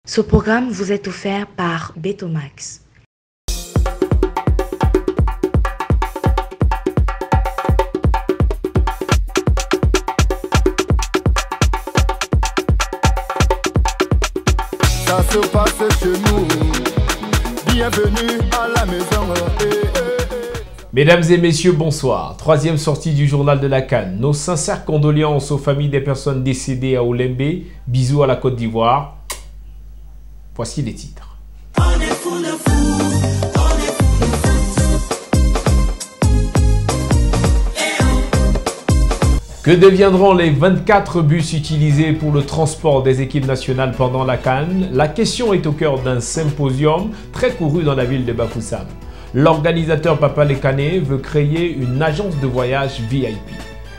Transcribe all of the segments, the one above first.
Ce programme vous est offert par Betomax. Ça se passe chez nous. Bienvenue à la maison. Mesdames et messieurs, bonsoir. Troisième sortie du journal de la CAN. Nos sincères condoléances aux familles des personnes décédées à Olembe. Bisous à la Côte d'Ivoire. Voici les titres. Que deviendront les 24 bus utilisés pour le transport des équipes nationales pendant la CAN? La question est au cœur d'un symposium très couru dans la ville de Bafoussam. L'organisateur Papa Lekane veut créer une agence de voyage VIP.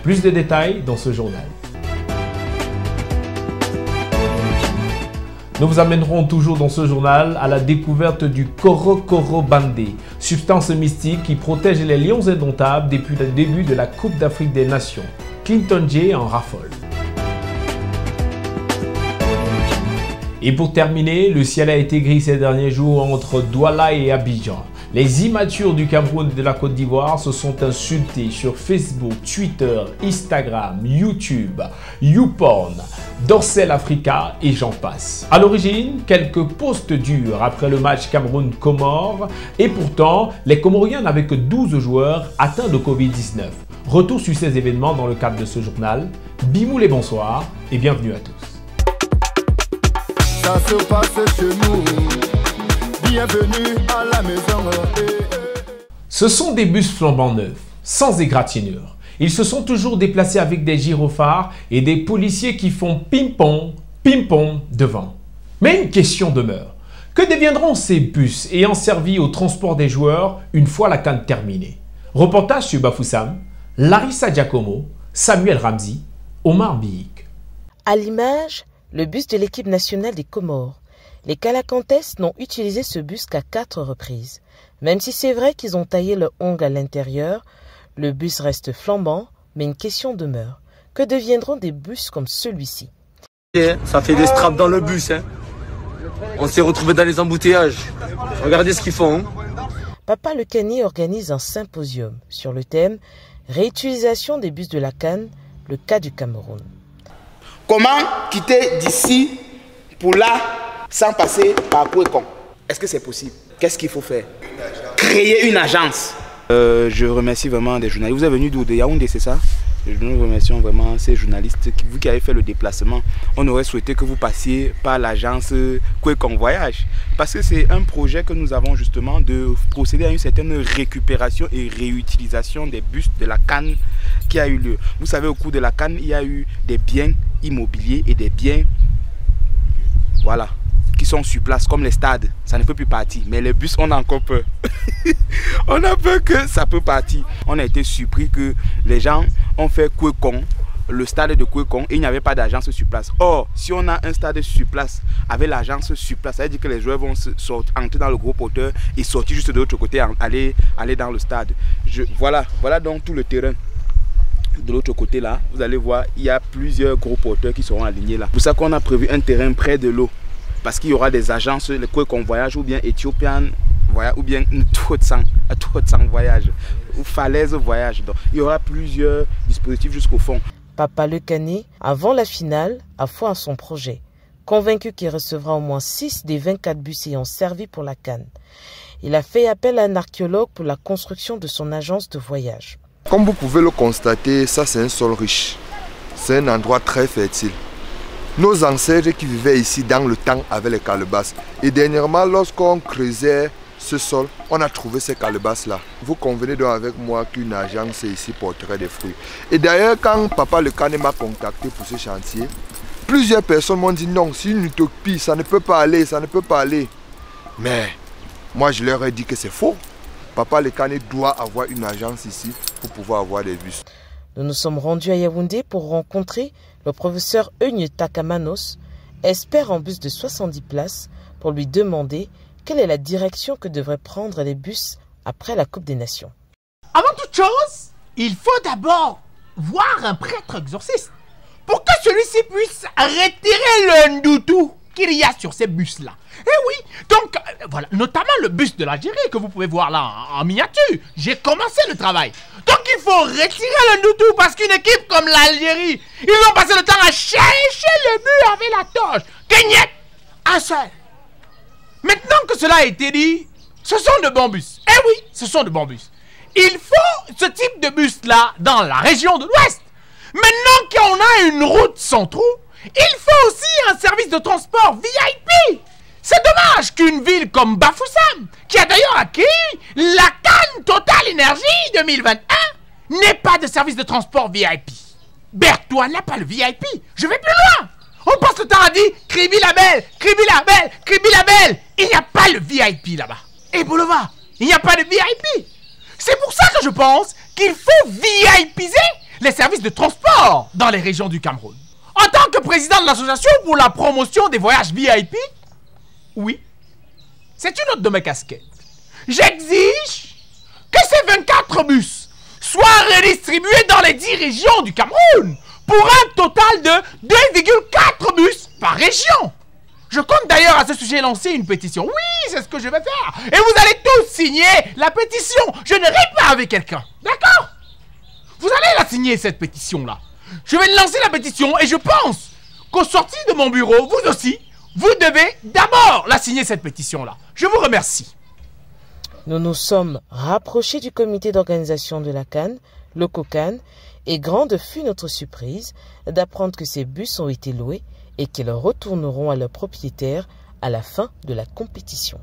Plus de détails dans ce journal. Nous vous amènerons toujours dans ce journal à la découverte du Koro Bandé, substance mystique qui protège les lions indomptables depuis le début de la Coupe d'Afrique des Nations. Clinton J en raffole. Et pour terminer, le ciel a été gris ces derniers jours entre Douala et Abidjan. Les immatures du Cameroun et de la Côte d'Ivoire se sont insultés sur Facebook, Twitter, Instagram, YouTube, YouPorn, Dorsel Africa et j'en passe. À l'origine, quelques posts durs après le match Cameroun-Comores et pourtant, les Comoriens n'avaient que 12 joueurs atteints de Covid-19. Retour sur ces événements dans le cadre de ce journal. Bimoul et bonsoir et bienvenue à tous. Ça se passe chez nous. Bienvenue à la maison. Ce sont des bus flambant neufs, sans égratignure. Ils se sont toujours déplacés avec des gyrophares et des policiers qui font ping-pong devant. Mais une question demeure. Que deviendront ces bus ayant servi au transport des joueurs une fois la CAN terminée? Reportage sur Bafoussam, Larissa Giacomo, Samuel Ramzi, Omar Biik. À l'image, le bus de l'équipe nationale des Comores. Les Calacantes n'ont utilisé ce bus qu'à 4 reprises. Même si c'est vrai qu'ils ont taillé le ongle à l'intérieur, le bus reste flambant, mais une question demeure. Que deviendront des bus comme celui-ci? Ça fait des straps dans le bus. On s'est retrouvés dans les embouteillages. Regardez ce qu'ils font. Papa Lekane organise un symposium sur le thème « Réutilisation des bus de la CAN, le cas du Cameroun ». Comment quitter d'ici pour là sans passer par Kouékon? Est-ce que c'est possible? Qu'est-ce qu'il faut faire? Créer une agence. Je remercie vraiment des journalistes. Vous êtes venus d'où? De Yaoundé, c'est ça? Nous remercions vraiment ces journalistes. Vous qui avez fait le déplacement, on aurait souhaité que vous passiez par l'agence Kouékon Voyage. Parce que c'est un projet que nous avons justement de procéder à une certaine récupération et réutilisation des bus de la CAN qui a eu lieu. Vous savez, au cours de la CAN, il y a eu des biens immobiliers et des biens, voilà, qui sont sur place, comme les stades. Ça ne peut plus partir. Mais les bus, on a encore peur. On a peur que ça peut partir. On a été surpris que les gens ont fait Kouékon, le stade de Kouékon, et il n'y avait pas d'agence sur place. Or, si on a un stade sur place, avec l'agence sur place, ça veut dire que les joueurs vont entrer dans le gros porteur et sortir juste de l'autre côté, aller dans le stade. Voilà donc tout le terrain. De l'autre côté là, vous allez voir, il y a plusieurs gros porteurs qui seront alignés là. C'est pour ça qu'on a prévu un terrain près de l'eau. Parce qu'il y aura des agences, les Kouékon Voyage ou bien Ethiopian Voyage ou bien Touotsan Voyage ou Falaise Voyage. Donc, il y aura plusieurs dispositifs jusqu'au fond. Papa Lekane, avant la finale, a foi en son projet. Convaincu qu'il recevra au moins 6 des 24 bus ayant servi pour la CAN. Il a fait appel à un archéologue pour la construction de son agence de voyage. Comme vous pouvez le constater, ça c'est un sol riche. C'est un endroit très fertile. Nos ancêtres qui vivaient ici dans le temps avaient les calebasses. Et dernièrement, lorsqu'on creusait ce sol, on a trouvé ces calebasses-là. Vous convenez donc avec moi qu'une agence ici porterait des fruits. Et d'ailleurs, quand Papa Lekane m'a contacté pour ce chantier, plusieurs personnes m'ont dit non, c'est une utopie, ça ne peut pas aller, ça ne peut pas aller. Mais moi, je leur ai dit que c'est faux. Papa Lekane doit avoir une agence ici pour pouvoir avoir des bus. Nous nous sommes rendus à Yaoundé pour rencontrer le professeur Eugne Takamanos, espère un bus de 70 places pour lui demander quelle est la direction que devraient prendre les bus après la Coupe des Nations. Avant toute chose, il faut d'abord voir un prêtre exorciste pour que celui-ci puisse retirer le ndoutou qu'il y a sur ces bus-là. Eh oui, donc voilà, notamment le bus de l'Algérie que vous pouvez voir là en miniature. J'ai commencé le travail. Donc il faut retirer le ndoutou parce qu'une équipe comme l'Algérie, ils vont passer le temps à chercher le but avec la torche. Gagnet, un seul. Maintenant que cela a été dit, ce sont de bons bus. Eh oui, ce sont de bons bus. Il faut ce type de bus-là dans la région de l'Ouest. Maintenant qu'on a une route sans trou, il faut aussi un service de transport VIP. C'est dommage qu'une ville comme Bafoussam, qui a d'ailleurs accueilli la CAN Total Énergie 2021, n'ait pas de service de transport VIP. Berthois n'a pas le VIP. Je vais plus loin. On passe le temps à dire Kribi la belle, Kribi la belle, Kribi la belle. Il n'y a pas le VIP là-bas. Et Bolova, il n'y a pas de VIP. C'est pour ça que je pense qu'il faut VIPiser les services de transport dans les régions du Cameroun. En tant que président de l'association pour la promotion des voyages VIP, oui, c'est une autre de mes casquettes. J'exige que ces 24 bus soient redistribués dans les 10 régions du Cameroun pour un total de 2,4 bus par région. Je compte d'ailleurs à ce sujet lancer une pétition. Oui, c'est ce que je vais faire. Et vous allez tous signer la pétition. Je ne ris pas avec quelqu'un. D'accord? Vous allez la signer, cette pétition-là. Je vais lancer la pétition et je pense qu'au sorti de mon bureau, vous aussi, vous devez d'abord la signer, cette pétition-là. Je vous remercie. Nous nous sommes rapprochés du comité d'organisation de la CAN, le COCAN, et grande fut notre surprise d'apprendre que ces bus ont été loués et qu'ils retourneront à leurs propriétaires à la fin de la compétition.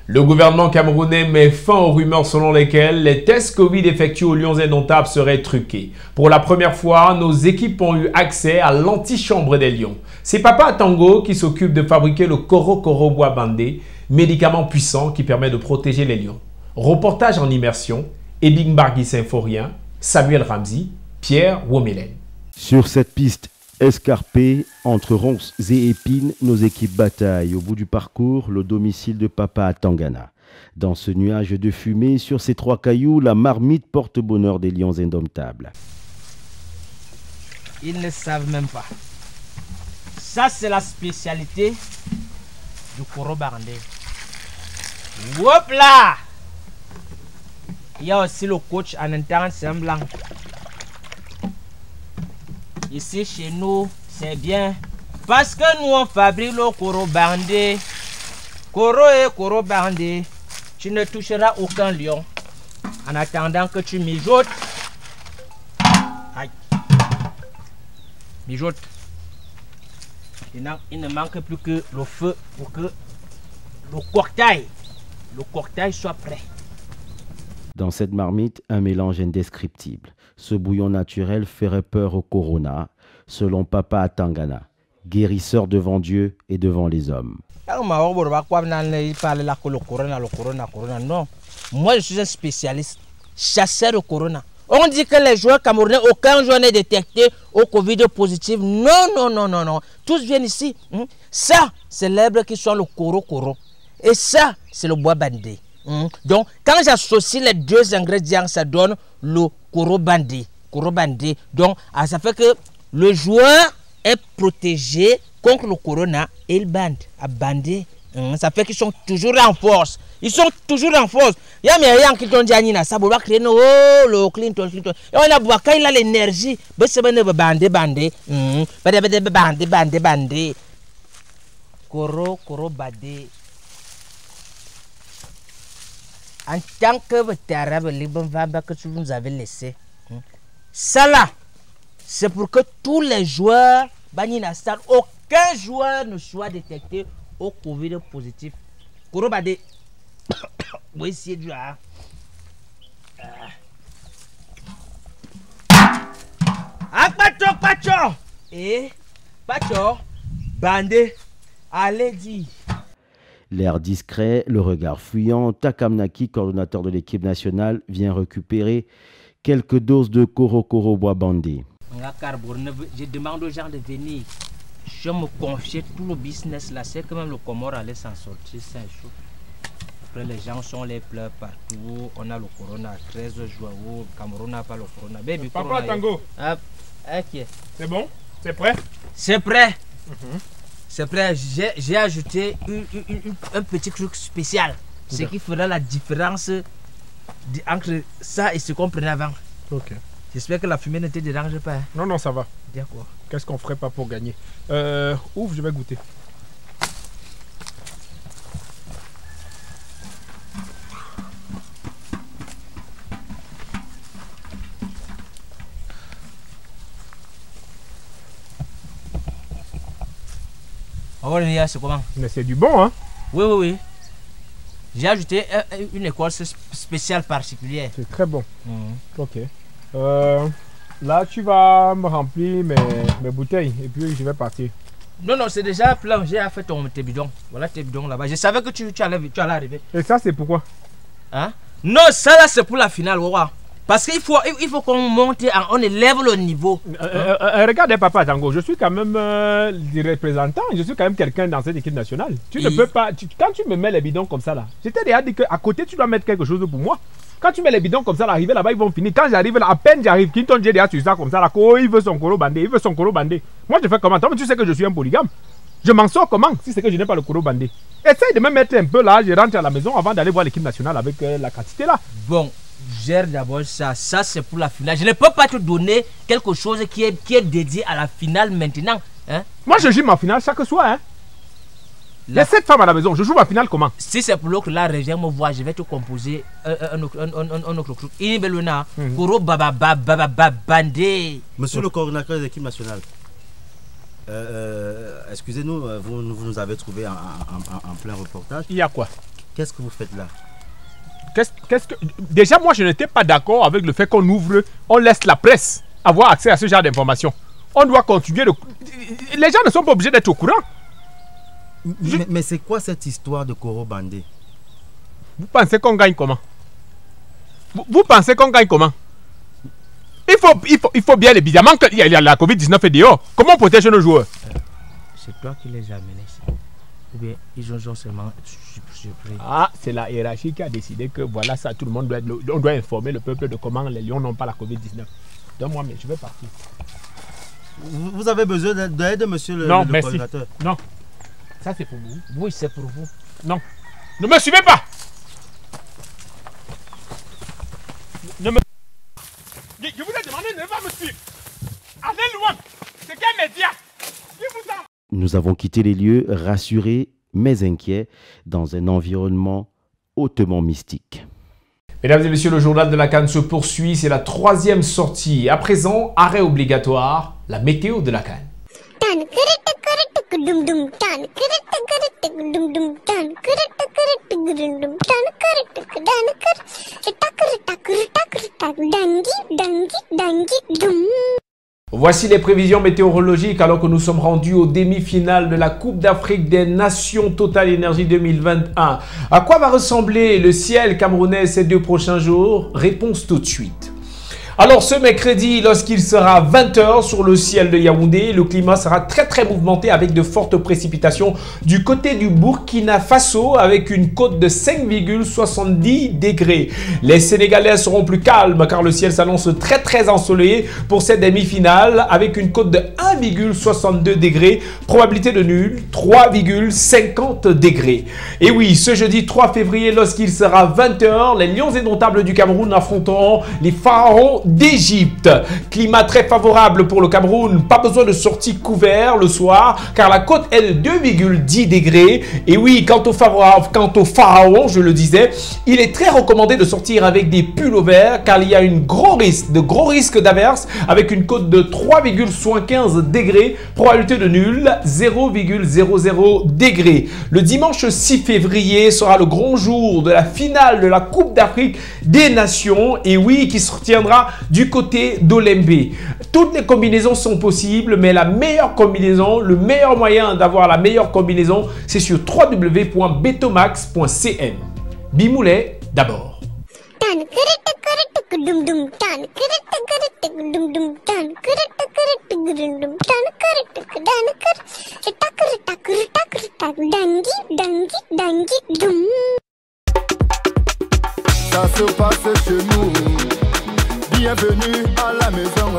Le gouvernement camerounais met fin aux rumeurs selon lesquelles les tests Covid effectués aux Lions Indomptables seraient truqués. Pour la première fois, nos équipes ont eu accès à l'antichambre des lions. C'est Papa Tango qui s'occupe de fabriquer le Koro bois bandé, médicament puissant qui permet de protéger les lions. Reportage en immersion, Ebing Bargui Symphorien, Samuel Ramzi, Pierre Womelen. Sur cette piste escarpée, entre ronces et épines, nos équipes bataillent. Au bout du parcours, le domicile de Papa à Tangana. Dans ce nuage de fumée, sur ces 3 cailloux, la marmite porte-bonheur des Lions Indomptables. Ils ne savent même pas. Ça, c'est la spécialité du Koro Bandé. Hop là! Il y a aussi le coach en interne, c'est un blanc. Ici, chez nous, c'est bien. Parce que nous, on fabrique le Koro Bandé. Koro et Koro Bandé. Tu ne toucheras aucun lion. En attendant que tu mijotes. Aïe. Mijote. Il ne manque plus que le feu pour que le cocktail soit prêt. Dans cette marmite, un mélange indescriptible. Ce bouillon naturel ferait peur au corona, selon Papa à Tangana, guérisseur devant Dieu et devant les hommes. Non, moi je suis un spécialiste, chasseur de corona. On dit que les joueurs camerounais, aucun joueur n'est détecté au Covid positif. Non. Tous viennent ici. Ça, c'est l'herbe qui soit le Koro. Et ça, c'est le bois bandé. Donc, quand j'associe les deux ingrédients, ça donne le Koro bandé. Donc, ça fait que le joueur est protégé contre le corona et il bande. À bander. Ça fait qu'ils sont toujours en force. Ils sont toujours en force. Il y a mes gens qui t'ont dit Anina, ça va créer le Clinton. Et on a vu quand il a l'énergie, c'est bandé. Bandé. Koro bandé. En tant que vétéran libre que tu nous avais laissé, ça là, c'est pour que tous les joueurs, aucun joueur ne soit détecté au Covid positif. Koro bandé. Oui, essayer de jouer. Pacho. Pacho, bandé, allez dit. L'air discret, le regard fuyant, Takamnaki, coordonnateur de l'équipe nationale, vient récupérer quelques doses de Koro bois bandé. Je demande aux gens de venir. je me confiais tout le business là, c'est que même le Comore allait s'en sortir, c'est chaud. Après, les gens sont les pleurs partout. On a le corona, 13 jours, le Cameroun n'a pas le corona. Baby, Papa corona, Tango. Ok. C'est bon? C'est prêt? C'est prêt. C'est prêt. J'ai ajouté un petit truc spécial. Ce qui fera la différence entre ça et ce qu'on prenait avant. Ok. J'espère que la fumée ne te dérange pas. Hein? Non, non, ça va. D'accord. Qu'est-ce qu'on ferait pas pour gagner? Ouvre, je vais goûter. Oh, c'est comment? Mais c'est du bon, hein? Oui, oui, oui. J'ai ajouté une écorce spéciale particulière. C'est très bon. Ok. Là, tu vas me remplir mes bouteilles et puis je vais partir. Non, non, c'est déjà plein. J'ai fait tes bidons. Voilà tes bidons là-bas. Je savais que tu allais arriver. Et ça, c'est pourquoi? Hein? Non, ça là, c'est pour la finale. Wawa. Parce qu'il faut qu'on monte, on élève le niveau. Regardez, Papa Tango, je suis quand même le représentant, je suis quand même quelqu'un dans cette équipe nationale. Tu ne peux pas, quand tu me mets les bidons comme ça là, je t'ai déjà dit qu'à côté tu dois mettre quelque chose pour moi. Quand tu mets les bidons comme ça, là, arriver là-bas, ils vont finir. Quand j'arrive là, à peine j'arrive, Kinton j'ai déjà sur ça comme ça là, il veut son coro bandé, il veut son coro bandé. Moi je fais comment? Toi, tu sais que je suis un polygame. Je m'en sors comment si c'est que je n'ai pas le coro bandé? Essaye de me mettre un peu là, je rentre à la maison avant d'aller voir l'équipe nationale avec la quantité là. Bon. Gère d'abord ça, c'est pour la finale. Je ne peux pas te donner quelque chose qui est dédié à la finale maintenant. Hein? Moi je joue ma finale chaque soir. Hein? Il y a 7 femmes à la maison, je joue ma finale comment? Si c'est pour l'autre là, reviens me voir, je vais te composer un autre truc. Inibeluna, Koro Baba Bandé. Monsieur le coordinateur de l'équipe nationale, excusez-nous, vous nous avez trouvé en plein reportage. Il y a quoi? Qu'est-ce que vous faites là? Déjà, moi, je n'étais pas d'accord avec le fait qu'on ouvre, on laisse la presse avoir accès à ce genre d'informations. On doit continuer de... Les gens ne sont pas obligés d'être au courant. Mais c'est quoi cette histoire de Koro Bandé? Vous pensez qu'on gagne comment? Vous pensez qu'on gagne comment? Il faut bien évidemment qu'il y a la Covid-19 est dehors. Comment on protège nos joueurs? C'est toi qui les as amenés ici. Ou bien ils ont seulement... Ah, c'est la hiérarchie qui a décidé que voilà ça, tout le monde on doit informer le peuple de comment les lions n'ont pas la Covid-19. Donne-moi, mais je vais partir. Vous avez besoin d'aide, monsieur le coordinateur? Non, ça c'est pour vous. Oui, c'est pour vous. Non, ne me suivez pas. Je vous ai demandé de ne pas me suivre. Allez loin. C'est quel média? Nous avons quitté les lieux rassurés mais inquiets dans un environnement hautement mystique. Mesdames et messieurs, le journal de la CAN se poursuit. C'est la 3e sortie. À présent, arrêt obligatoire, la météo de la CAN. Voici les prévisions météorologiques alors que nous sommes rendus aux demi-finales de la Coupe d'Afrique des Nations Total Énergie 2021. À quoi va ressembler le ciel camerounais ces 2 prochains jours? Réponse tout de suite. Alors ce mercredi, lorsqu'il sera 20h sur le ciel de Yaoundé, le climat sera très mouvementé avec de fortes précipitations du côté du Burkina Faso avec une cote de 5,70 degrés. Les Sénégalais seront plus calmes car le ciel s'annonce très ensoleillé pour cette demi-finale avec une cote de 1,62 degrés, probabilité de nul 3,50 degrés. Et oui, ce jeudi 3 février, lorsqu'il sera 20h, les Lions indomptables du Cameroun affronteront les Pharaons d'Égypte. Climat très favorable pour le Cameroun, pas besoin de sortie couvert le soir car la cote est de 2,10 degrés. Et oui, quant au pharaon, je le disais, il est très recommandé de sortir avec des pulls verts car il y a de gros risques d'averse avec une cote de 3,75 degrés, probabilité de nul 0,00 degrés. Le dimanche 6 février sera le grand jour de la finale de la Coupe d'Afrique des Nations et oui, qui se tiendra du côté d'Olembe. Toutes les combinaisons sont possibles, mais la meilleure combinaison, le meilleur moyen d'avoir la meilleure combinaison, c'est sur www.betomax.cn. Bimoulet d'abord. Ça se passe chez nous. Bienvenue à la maison.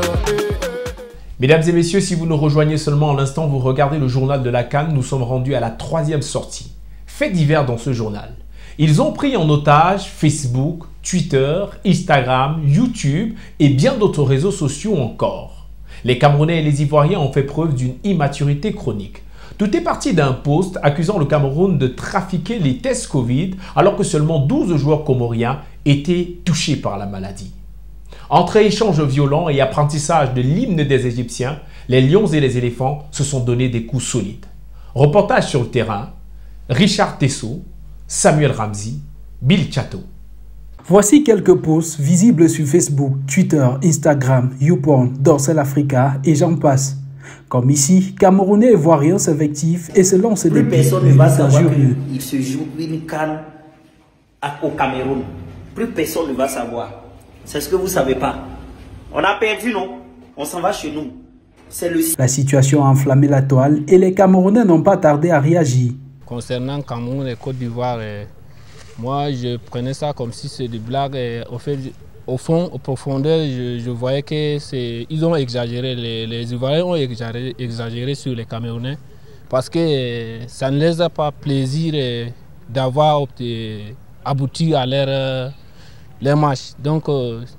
Mesdames et messieurs, si vous nous rejoignez seulement à l'instant, vous regardez le journal de la CAN. Nous sommes rendus à la 3e sortie. Faits divers dans ce journal. Ils ont pris en otage Facebook, Twitter, Instagram, YouTube et bien d'autres réseaux sociaux encore. Les Camerounais et les Ivoiriens ont fait preuve d'une immaturité chronique. Tout est parti d'un post accusant le Cameroun de trafiquer les tests Covid alors que seulement 12 joueurs comoriens étaient touchés par la maladie. Entre échanges violents et apprentissage de l'hymne des Égyptiens, les lions et les éléphants se sont donné des coups solides. Reportage sur le terrain, Richard Tessot, Samuel Ramzi, Bill Chateau. Voici quelques posts visibles sur Facebook, Twitter, Instagram, YouPorn, Dorsal Africa et j'en passe. Comme ici, Camerounais et Ivoiriens s'invectivent et se lancent des pieds. Plus personne ne va savoir qu'il se joue une CAN au Cameroun. Plus personne ne va savoir. C'est ce que vous ne savez pas. On a perdu, non? On s'en va chez nous. La situation a enflammé la toile et les Camerounais n'ont pas tardé à réagir. Concernant Cameroun et Côte d'Ivoire, moi je prenais ça comme si c'était des blagues. Au fond, au profondeur, je voyais qu'ils ont exagéré. Les Ivoiriens ont exagéré sur les Camerounais parce que ça ne les a pas plaisir d'avoir abouti à leur match. Donc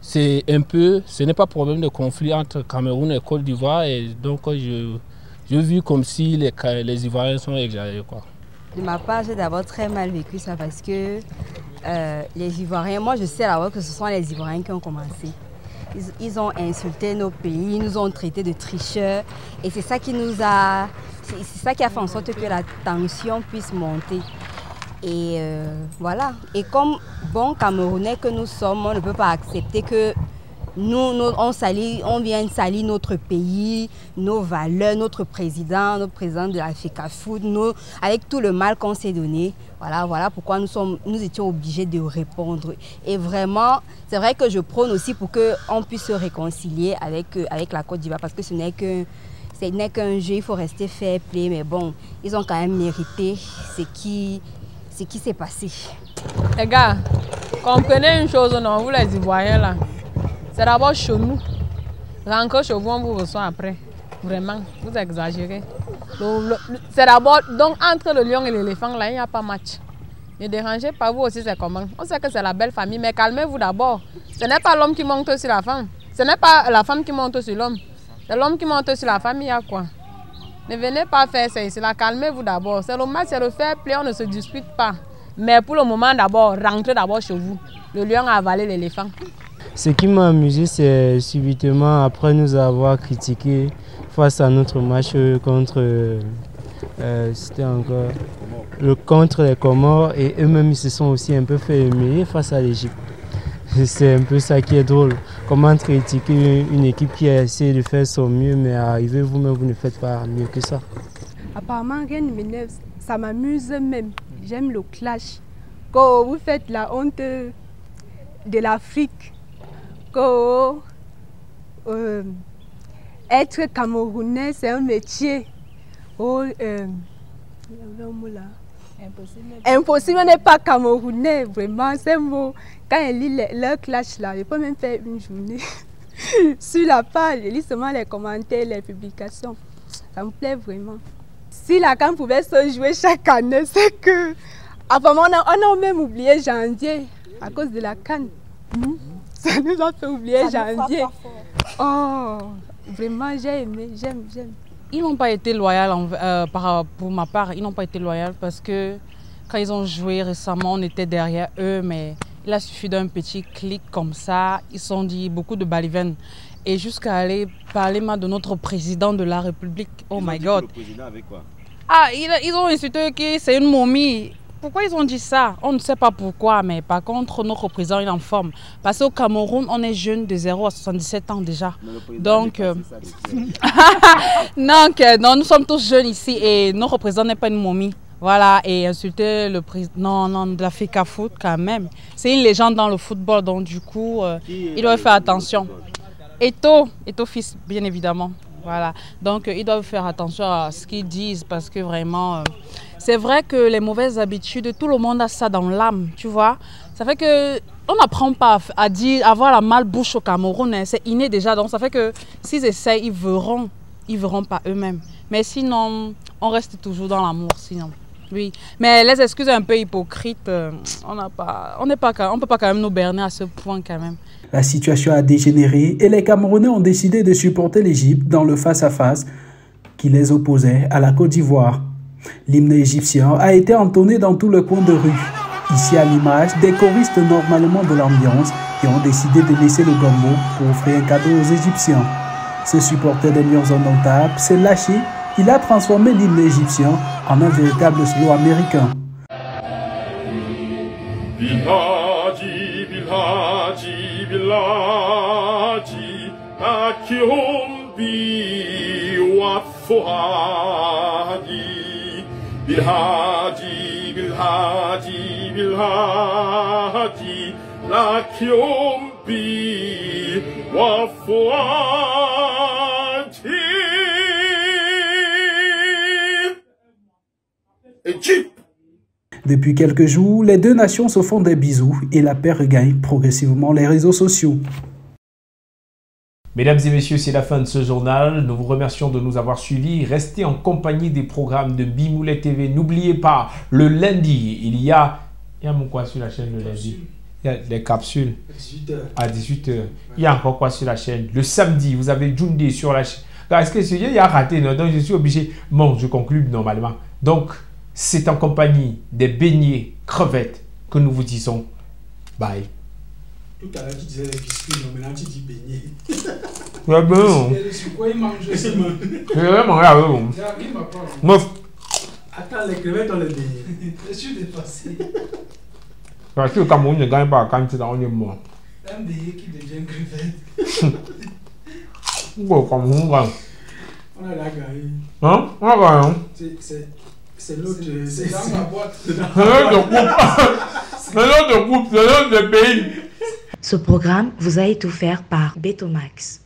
ce n'est pas problème de conflit entre Cameroun et Côte d'Ivoire. Et donc je vis comme si les Ivoiriens sont exagérés, quoi. De ma part, j'ai d'abord très mal vécu ça parce que les Ivoiriens, moi je sais d'abord que ce sont les Ivoiriens qui ont commencé. Ils ont insulté nos pays, ils nous ont traités de tricheurs et c'est ça qui a fait en sorte que la tension puisse monter. Et voilà. Et comme bon Camerounais que nous sommes, on ne peut pas accepter que on vient salir notre pays, nos valeurs, notre président de la FECAFOOT, avec tout le mal qu'on s'est donné. Voilà pourquoi nous étions obligés de répondre. Et vraiment, c'est vrai que je prône aussi pour qu'on puisse se réconcilier avec la Côte d'Ivoire parce que ce n'est qu'un jeu, il faut rester fair play. Mais bon, ils ont quand même mérité ce qui s'est passé. Les gars, comprenez une chose, non, vous les Ivoiriens là. C'est d'abord chez nous. Encore chez vous, on vous reçoit après. Vraiment, vous exagérez. C'est d'abord, donc entre le lion et l'éléphant, là, il n'y a pas match. Ne dérangez pas, vous aussi, c'est comment? On sait que c'est la belle famille, mais calmez-vous d'abord. Ce n'est pas l'homme qui monte sur la femme. Ce n'est pas la femme qui monte sur l'homme. C'est l'homme qui monte sur la femme, il y a quoi? Ne venez pas faire ça ici, là, calmez-vous d'abord. C'est le match, c'est le fair play, on ne se dispute pas. Mais pour le moment, d'abord, rentrez d'abord chez vous. Le lion a avalé l'éléphant. Ce qui m'a amusé, c'est subitement, après nous avoir critiqué face à notre match contre, contre les Comores, et eux-mêmes ils se sont aussi un peu fait humilier face à l'Égypte. C'est un peu ça qui est drôle. Comment critiquer une équipe qui a essayé de faire son mieux, mais arrivé vous-même, vous ne faites pas mieux que ça. Apparemment, rien ne m'énerve, ça m'amuse même. J'aime le clash. Quand vous faites la honte de l'Afrique, être Camerounais, c'est un métier. Impossible n'est pas Camerounais, vraiment, c'est un mot. Quand elle lit leur clash là, je peux même faire une journée sur la page, je lis seulement les commentaires, les publications. Ça me plaît vraiment. Si la CAN pouvait se jouer chaque année, c'est que... Apparemment, on a même oublié janvier à cause de la CAN. Ça nous a fait oublier janvier. Oh, vraiment, j'ai aimé, j'aime. Ils n'ont pas été loyaux, pour ma part, ils n'ont pas été loyaux parce que quand ils ont joué récemment, on était derrière eux, mais il a suffi d'un petit clic comme ça, ils se sont dit beaucoup de balivernes. Et jusqu'à aller parler mal de notre président de la République, oh my God. Le président avec quoi? Ah, ils ont insulté que c'est une momie. Pourquoi ils ont dit ça? On ne sait pas pourquoi, mais par contre, notre président est en forme. Parce qu'au Cameroun, on est jeune de 0 à 77 ans déjà. Donc, non, nous sommes tous jeunes ici et notre président n'est pas une momie. Voilà, et insulter le président de la FECAFOOT quand même. C'est une légende dans le football, donc du coup, il doit faire attention. Eto'o fils, bien évidemment. Voilà. Donc, ils doivent faire attention à ce qu'ils disent parce que vraiment, c'est vrai que les mauvaises habitudes, tout le monde a ça dans l'âme, tu vois. Ça fait que on n'apprend pas à dire, avoir la malbouche au Cameroun, hein, c'est inné déjà. Donc, ça fait que s'ils essayent, ils verront pas eux-mêmes. Mais sinon, on reste toujours dans l'amour, sinon. Oui, mais les excuses un peu hypocrites, on peut pas quand même nous berner à ce point quand même. La situation a dégénéré et les Camerounais ont décidé de supporter l'Égypte dans le face-à-face qui les opposait à la Côte d'Ivoire. L'hymne égyptien a été entonné dans tout le coin de rue. Ici à l'image, des choristes normalement de l'ambiance qui ont décidé de laisser le gombo pour offrir un cadeau aux Égyptiens. Ce supporter des Lions indomptables s'est lâché. Il a transformé l'hymne égyptien en un véritable slow américain. Bilhaji, Bilhaji, Bilhaji, Akiombi Wafuhadi. Bilhaji, Bilhaji, Bilhaji, Akiombi Wafuhadi. Depuis quelques jours, les deux nations se font des bisous et la paix regagne progressivement les réseaux sociaux. Mesdames et messieurs, c'est la fin de ce journal. Nous vous remercions de nous avoir suivis. Restez en compagnie des programmes de Bimoulé TV. N'oubliez pas, le lundi, il y a mon quoi sur la chaîne le lundi? Il y a des capsules à 18h. Il y a encore quoi sur la chaîne? Le samedi, vous avez Djundé sur la chaîne. Est-ce que ce il y a raté? Non, donc je suis obligé. Bon, je conclue normalement. Donc, c'est en compagnie des beignets crevettes que nous vous disons bye. Tout à l'heure, tu disais les biscuits, non, maintenant tu dis beignets. Ouais, bon. Sur quoi ils mangent? Je vais manger avec vous. Attends, les crevettes, on les beignets. Je suis dépassé. Parce que le Cameroun ne gagne pas quand c'est dans le mois. Un beignet qui devient crevette. Bon, Cameroun gagne. On a la gagné. Hein? On a gagné. C'est l'autre. C'est dans ma boîte. C'est l'autre groupe, c'est l'autre pays. Ce programme vous a été offert par Betomax.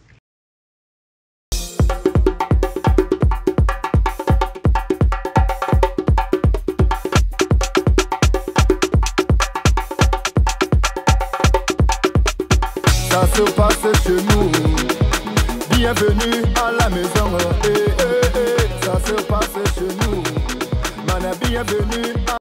Ça se passe chez nous. Bienvenue à la maison. Ça se passe chez nous. Bienvenue à